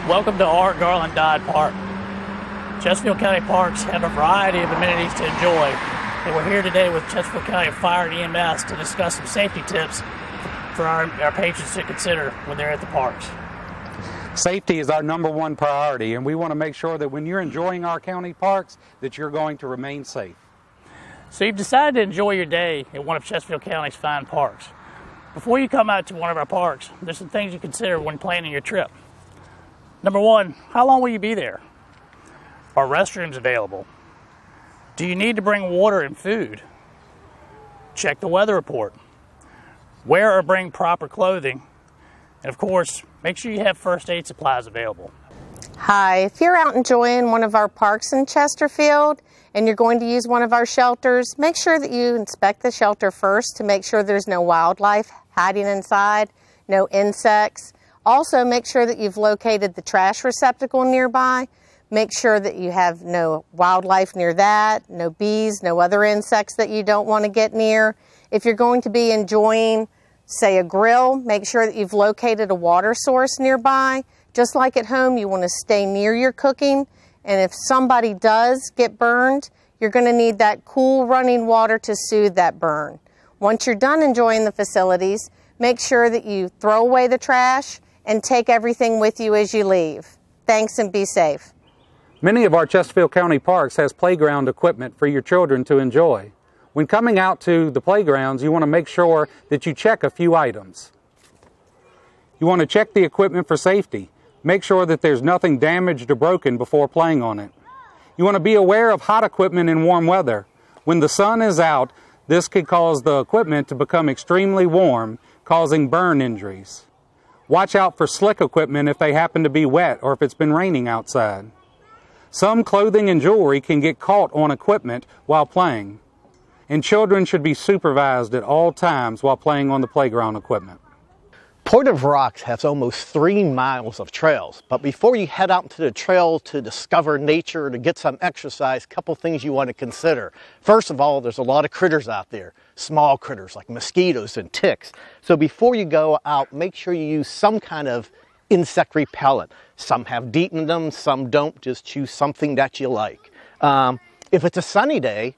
Welcome to Art Garland Dodd Park. Chesterfield County Parks have a variety of amenities to enjoy, and we're here today with Chesterfield County Fire and EMS to discuss some safety tips for our patrons to consider when they're at the parks. Safety is our #1 priority, and we want to make sure that when you're enjoying our county parks that you're going to remain safe. So you've decided to enjoy your day at one of Chesterfield County's fine parks. Before you come out to one of our parks, there's some things you consider when planning your trip. Number one, how long will you be there? Are restrooms available? Do you need to bring water and food? Check the weather report. Wear or bring proper clothing. And of course, make sure you have first aid supplies available. Hi, if you're out enjoying one of our parks in Chesterfield and you're going to use one of our shelters, make sure that you inspect the shelter first to make sure there's no wildlife hiding inside, no insects. Also, make sure that you've located the trash receptacle nearby. Make sure that you have no wildlife near that, no bees, no other insects that you don't want to get near. If you're going to be enjoying, say, a grill, make sure that you've located a water source nearby. Just like at home, you want to stay near your cooking. And if somebody does get burned, you're going to need that cool running water to soothe that burn. Once you're done enjoying the facilities, make sure that you throw away the trash and take everything with you as you leave. Thanks and be safe. Many of our Chesterfield County parks has playground equipment for your children to enjoy. When coming out to the playgrounds, you want to make sure that you check a few items. You want to check the equipment for safety. Make sure that there's nothing damaged or broken before playing on it. You want to be aware of hot equipment in warm weather. When the sun is out, this could cause the equipment to become extremely warm, causing burn injuries. Watch out for slick equipment if they happen to be wet or if it's been raining outside. Some clothing and jewelry can get caught on equipment while playing, and children should be supervised at all times while playing on the playground equipment. Port of Rocks has almost 3 miles of trails, but before you head out to the trail to discover nature or to get some exercise, a couple things you want to consider. First of all, there's a lot of critters out there, small critters like mosquitoes and ticks. So before you go out, make sure you use some kind of insect repellent. Some have DEET in them, some don't. Just choose something that you like. If it's a sunny day,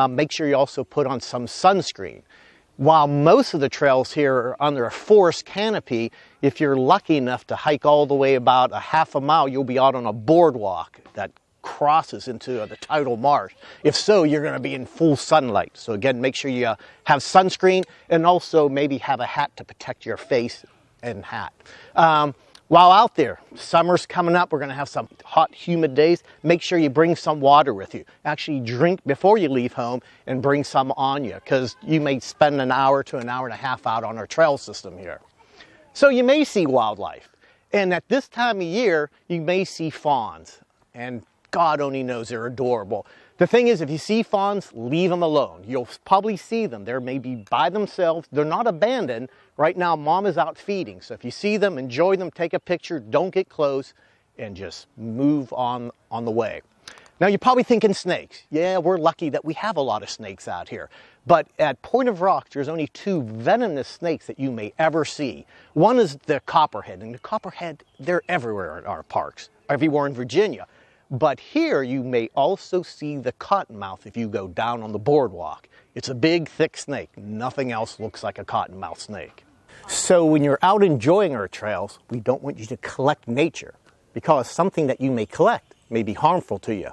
make sure you also put on some sunscreen. While most of the trails here are under a forest canopy, if you're lucky enough to hike all the way about a half a mile, you'll be out on a boardwalk that crosses into the tidal marsh. If so, you're going to be in full sunlight. So again, make sure you have sunscreen and also maybe have a hat to protect your face and hat. While out there, summer's coming up, we're going to have some hot, humid days. Make sure you bring some water with you. Actually drink before you leave home and bring some on you, because you may spend an hour to an hour and a half out on our trail system here. So you may see wildlife. And at this time of year, you may see fawns. And God only knows they're adorable. The thing is, if you see fawns, leave them alone. You'll probably see them. They're maybe by themselves. They're not abandoned. Right now, mom is out feeding. So if you see them, enjoy them, take a picture, don't get close, and just move on the way. Now, you're probably thinking snakes. Yeah, we're lucky that we have a lot of snakes out here. But at Point of Rocks, there's only 2 venomous snakes that you may ever see. One is the Copperhead. And the Copperhead, they're everywhere in our parks, everywhere in Virginia. But here you may also see the cottonmouth if you go down on the boardwalk. It's a big, thick snake. Nothing else looks like a cottonmouth snake. So when you're out enjoying our trails, we don't want you to collect nature, because something that you may collect may be harmful to you.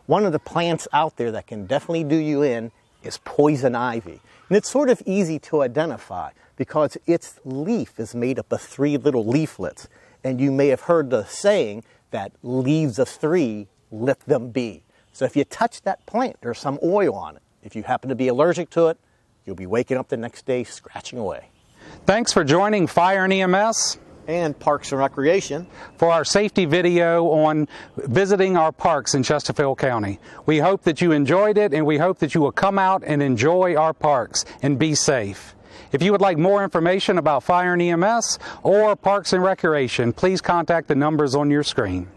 One of the plants out there that can definitely do you in is poison ivy. And it's sort of easy to identify because its leaf is made up of 3 little leaflets. And you may have heard the saying that leaves of 3, let them be. So if you touch that plant, there's some oil on it. If you happen to be allergic to it, you'll be waking up the next day scratching away. Thanks for joining Fire and EMS and Parks and Recreation for our safety video on visiting our parks in Chesterfield County. We hope that you enjoyed it, and we hope that you will come out and enjoy our parks and be safe. If you would like more information about Fire and EMS or Parks and Recreation, please contact the numbers on your screen.